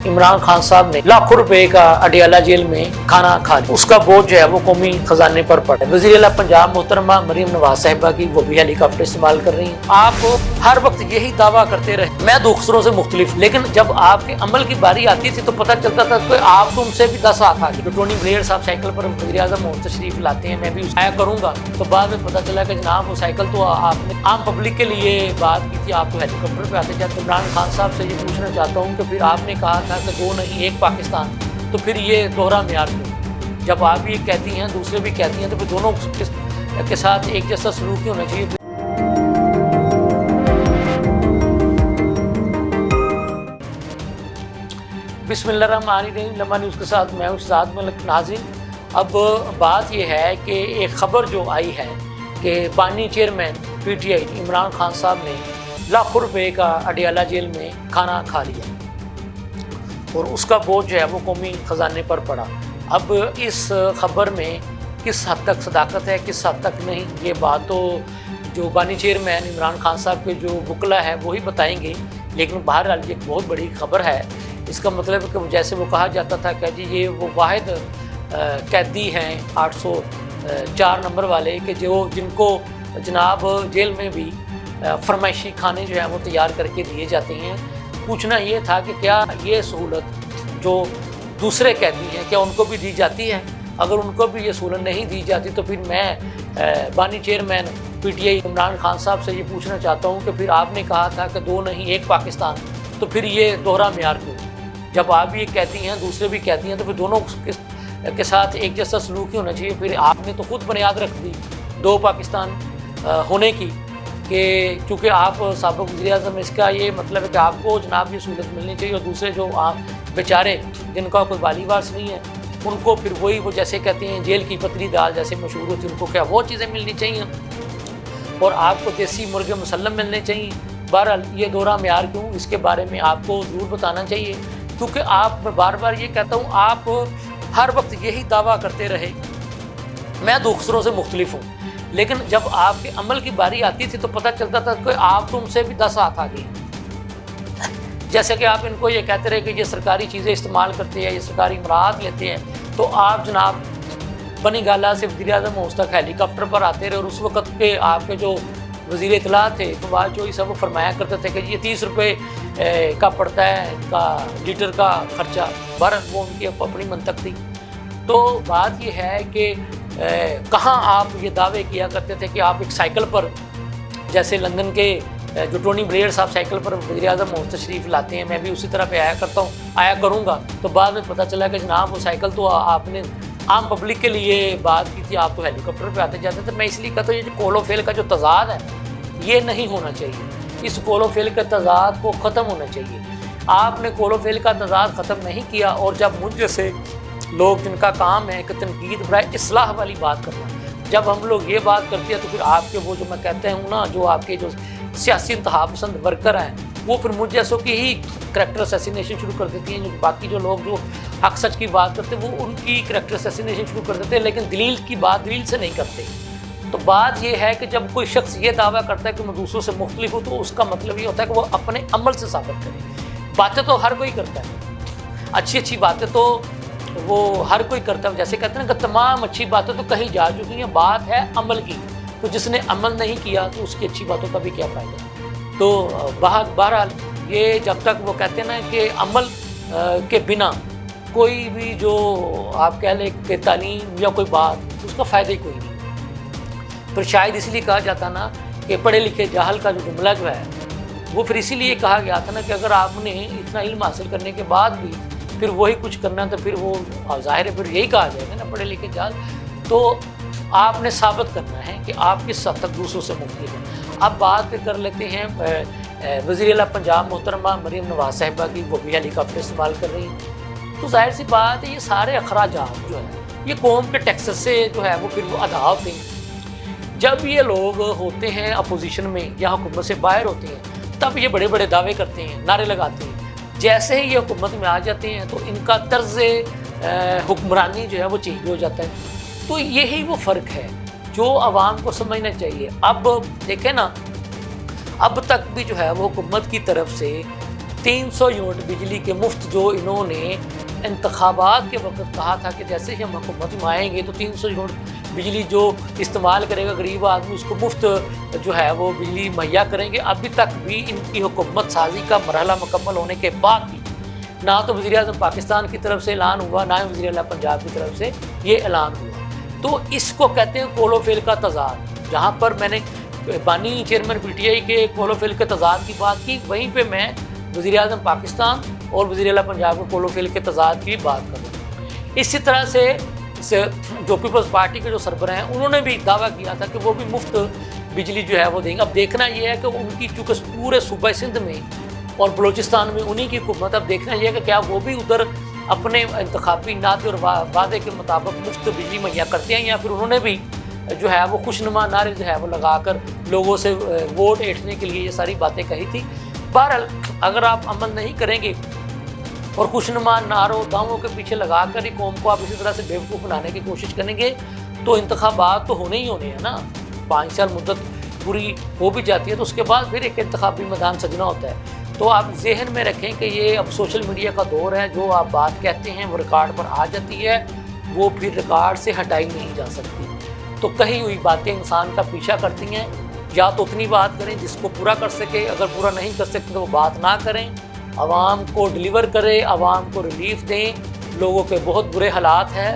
इमरान खान साहब ने लाखों रुपए का अडियाला जेल में खाना खा लिया, उसका बोझ जो है वो कौमी खजाने पर पड़ा है। वज़ीर आला पंजाब मोहतरमा मरीम नवाज साहिबा की वो भी हेलीकॉप्टर इस्तेमाल कर रही हैं। आप हर वक्त यही दावा करते रहे मैं दूसरों से मुख्तलिफ, लेकिन जब आपके अमल की बारी आती थी तो पता चलता था कि आप तुमसे भी 10 हाथ आगे। तो टोनी ब्लेयर साहब साइकिल पर वज़ीर आज़म मोहम्मद तशरीफ लाते हैं, मैं भी आया करूँगा, तो बाद में पता चला कि जनाब वो साइकिल तो आपने आम पब्लिक के लिए बात की थी, आप तो हेलीकॉप्टर पर आते जाते। इमरान खान साहब से ये पूछना चाहता हूँ कि फिर आपने कहा था कि दो नहीं एक पाकिस्तान, तो फिर ये दोहरा म्यार क्यों? जब आप ये कहती हैं दूसरे भी कहती हैं तो फिर दोनों के साथ एक जैसा सलूक ही होना चाहिए। बिस्मिल्लाहिर्रहमानिर्रहीम, लम्हा न्यूज़ के साथ मैं हूं शाद मलिक नाज़रीन। अब बात यह है कि एक ख़बर जो आई है कि बानी चेयरमैन पीटीआई इमरान खान साहब ने लाखों रुपए का अडियाला जेल में खाना खा लिया और उसका बोझ जो है वो कौमी ख़जाने पर पड़ा। अब इस ख़बर में किस हद तक सदाकत है, किस हद तक नहीं, ये बात तो जो बानी चेयरमैन इमरान खान साहब के जो वकला है वही बताएंगे, लेकिन बहरहाल ये एक बहुत बड़ी ख़बर है। इसका मतलब है कि जैसे वो कहा जाता था कि जी ये वो वाहिद कैदी हैं 804 नंबर वाले कि जो जिनको जनाब जेल में भी फरमाइशी खाने जो है वो तैयार करके दिए जाते हैं। पूछना ये था कि क्या ये सहूलत जो दूसरे कैदी हैं क्या उनको भी दी जाती है? अगर उनको भी ये सहूलत नहीं दी जाती तो फिर मैं बानी चेयरमैन पीटीआई इमरान खान साहब से ये पूछना चाहता हूँ कि फिर आपने कहा था कि दो नहीं एक पाकिस्तान, तो फिर ये दोहरा म्यार क्यों? जब आप ये कहती हैं दूसरे भी कहती हैं तो फिर दोनों के साथ एक जैसा सलूक ही होना चाहिए। फिर आपने तो खुद बुनियाद रख दी दो पाकिस्तान होने की कि चूँकि आप साबिक़ वज़ीर-ए-आज़म, इसका ये मतलब है कि आपको जनाब ये सहूलत मिलनी चाहिए और दूसरे जो आप बेचारे जिनका कोई वाली वारस नहीं है उनको फिर वही वो जैसे कहते हैं जेल की पतली दाल जैसे मशहूर होती है, उनको क्या वो चीज़ें मिलनी चाहिए और आपको देसी मुर्गे मुसल्लम मिलने चाहिए। बहरहाल ये दोहरा म्यार क्यों, इसके बारे में आपको ज़रूर बताना चाहिए, क्योंकि आप बार बार ये कहता हूँ आप हर वक्त यही दावा करते रहे मैं दूसरों से मुख्तलिफ हूँ, लेकिन जब आपके अमल की बारी आती थी तो पता चलता था कि आप तुमसे भी 10 हाथ आगे। जैसे कि आप इनको ये कहते रहे कि ये सरकारी चीज़ें इस्तेमाल करते हैं, ये सरकारी मराहत लेते हैं, तो आप जनाब बनी गाला से वज़ीर-ए-आज़म हाउस तक हेलीकॉप्टर पर आते रहे और उस वक़्त के आपके जो वज़ीर इत्तला थे फवाद चौधरी साहब वो फरमाया करते थे कि ये 30 रुपये का पड़ता है इनका लीटर का खर्चा। बहरहाल वो उनकी अपनी मंतक थी। तो बात ये है कि कहाँ आप ये दावे किया करते थे कि आप एक साइकिल पर, जैसे लंदन के जो टोनी ब्लेयर साहब साइकिल पर वज़ीर-ए-आज़म मोहम्मद तशरीफ लाते हैं, मैं भी उसी तरह पे आया करूँगा, तो बाद में पता चला कि जनाब वो साइकिल तो आपने आम पब्लिक के लिए बात की थी, आप तो हेलीकॉप्टर पे आते जाते थे। मैं इसलिए कहता हूँ ये जो कोलो फेल का जो तज़ाद है ये नहीं होना चाहिए, इस कोलो फेल के तज़ाद को ख़त्म होना चाहिए। आपने कोलो फेल का तज़ाद ख़त्म नहीं किया और जब मुझ जैसे लोग जिनका काम है कि तनकीद बराए इस्लाह वाली बात करना, जब हम लोग ये बात करते हैं तो फिर आपके वो जो मैं कहते हूँ ना जो आपके जो सियासी इंतहा पसंद वर्कर हैं वो फिर मुझ जैसों की ही करैक्टर असैसिनेशन शुरू कर देती हैं। जो बाकी जो लोग जो हक सच की बात करते हैं वो उनकी करैक्टर असैसिनेशन शुरू कर देते हैं, लेकिन दलील की बात दलील से नहीं करते। तो बात ये है कि जब कोई शख्स ये दावा करता है कि मैं दूसरों से मुख्तलिफ हूँ तो उसका मतलब ये होता है कि वो अपने अमल से साबित करे। बातें तो हर कोई करता है, अच्छी अच्छी बातें तो वो हर कोई करता है, जैसे कहते हैं ना कि तमाम अच्छी बातें तो कहीं जा चुकी हैं, बात है अमल की। तो जिसने अमल नहीं किया तो उसकी अच्छी बातों का भी क्या फ़ायदा। तो बहरहाल ये जब तक वो कहते हैं ना कि अमल के बिना कोई भी जो आप कह लें कि तालीम या कोई बात उसका फ़ायदा ही कोई नहीं। फिर शायद इसलिए कहा जाता ना कि पढ़े लिखे जाहल का जो जुमला जो है वो फिर इसीलिए कहा गया था ना कि अगर आपने इतना इल्म हासिल करने के बाद भी फिर वही कुछ करना तो फिर वो ज़ाहिर है फिर यही कहा जाएगा ना पढ़े लिखे जाहल। तो आपने साबित करना है कि आप किस हद तक दूसरों से मुख्तलिफ हैं। अब बात कर लेते हैं वज़ीर आला पंजाब मोहतरमा मरीम नवाज साहिबा की, वो भी हेलीकॉप्टर इस्तेमाल कर रही हैं। तो जाहिर सी बात है ये सारे अखराजात जो है ये कौम के टैक्सेस से जो है वो फिर वो अदा होते हैं। जब ये लोग होते हैं अपोजिशन में या हुकूमत से बाहर होते हैं तब ये बड़े बड़े दावे करते हैं, नारे लगाते हैं। जैसे ही ये हुकूमत में आ जाते हैं तो इनका तर्ज़ हुक्मरानी जो है वो चेंज हो जाता है। तो यही वो फ़र्क है जो आवाम को समझना चाहिए। अब देखें ना, अब तक भी जो है वो हुकूमत की तरफ से 300 یونٹ بجلی کے مفت جو انہوں نے انتخابات کے وقت کہا تھا کہ جیسے ہی ہم حکومت میں آئیں گے تو 300 یونٹ بجلی جو استعمال کرے گا غریب آدمی اس کو مفت جو ہے وہ بجلی مہیا کریں گے، ابھی تک بھی ان کی حکومت سازی کا مرحلہ مکمل ہونے کے بعد بھی نہ تو وزیر اعظم پاکستان کی طرف سے اعلان ہوا، نہ وزیر اعلیٰ پنجاب کی طرف سے یہ اعلان ہوا۔ تو اس کو کہتے ہیں کولوفیل کا تضاد۔ جہاں پر میں نے بانی چیئرمین پی ٹی آئی کے کولوفیل کے تضاد کی بات کی، وہیں پہ میں وزیر اعظم پاکستان اور وزیر اعلیٰ پنجاب کے کولوفیل کے تضاد کی بات کروں۔ اسی طرح سے جو پیپلز پارٹی کے جو سربراہ ہیں انہوں نے بھی دعویٰ کیا تھا کہ وہ بھی مفت بجلی جو ہے وہ دیں گے۔ اب دیکھنا یہ ہے کہ ان کی چونکہ پورے صوبہ سندھ میں اور بلوچستان میں انہی کی حکومت، اب دیکھنا یہ ہے کہ کیا وہ بھی ادھر اپنے انتخابی نعرے اور وعدے کے مطابق مفت بجلی مہیا کرتے ہیں، یا پھر انہوں نے بھی جو ہے وہ خوشنما نعرے جو ہے وہ لگا کر لوگوں سے ووٹ ایٹھنے کے لیے یہ ساری باتیں کہی تھی۔ بہرحال اگر آپ عمل نہیں کریں گے اور خوشنما نعروں دعووں کے پیچھے لگا کر ہی قوم کو آپ اسی طرح سے بیوقوف بنانے کی کوشش کریں گے تو انتخابات تو ہونے ہی ہونے ہیں نا۔ 5 سال مدت پوری ہو بھی جاتی ہے تو اس کے بعد پھر ایک انتخابی میدان سجنا ہوتا ہے۔ تو آپ ذہن میں رکھیں کہ یہ اب سوشل میڈیا کا دور ہے، جو آپ بات کہتے ہیں وہ ریکارڈ پر آ جاتی ہے، وہ پھر ریکارڈ سے ہٹائی نہیں جا سکتی۔ تو کہی ہوئی باتیں انسان کا پیچھا کرتی ہیں، یا تو اتنی بات کریں جس کو پورا کر سکے، اگر پورا نہیں کر سکتے تو وہ بات نہ کریں، عوام کو ڈلیور کرے، عوام کو ریلیف دیں۔ لوگوں کے بہت برے حالات ہیں،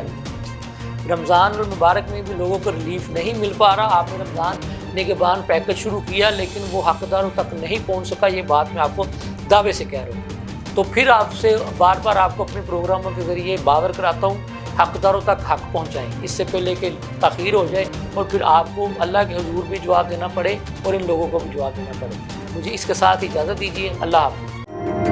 رمضان المبارک میں بھی لوگوں کو ریلیف نہیں مل پا رہا۔ آپ نے رمضان نگہبان پیکج شروع کیا لیکن وہ حقداروں تک نہیں پہنچ سکا، یہ بات میں آپ کو دعوے سے کہہ رہا ہوں۔ تو پھر آپ سے بار بار آپ کو اپنے پروگراموں کے ذریعے باور کراتا ہوں، حقداروں تک حق پہنچائیں، اس سے پہلے کہ تاخیر ہو جائے اور پھر آپ کو اللہ کے حضور بھی جواب دینا پڑے اور ان لوگوں کو بھی جواب دینا پڑے۔ مجھے اس کے ساتھ اجازت دیجیے، اللہ حافظ۔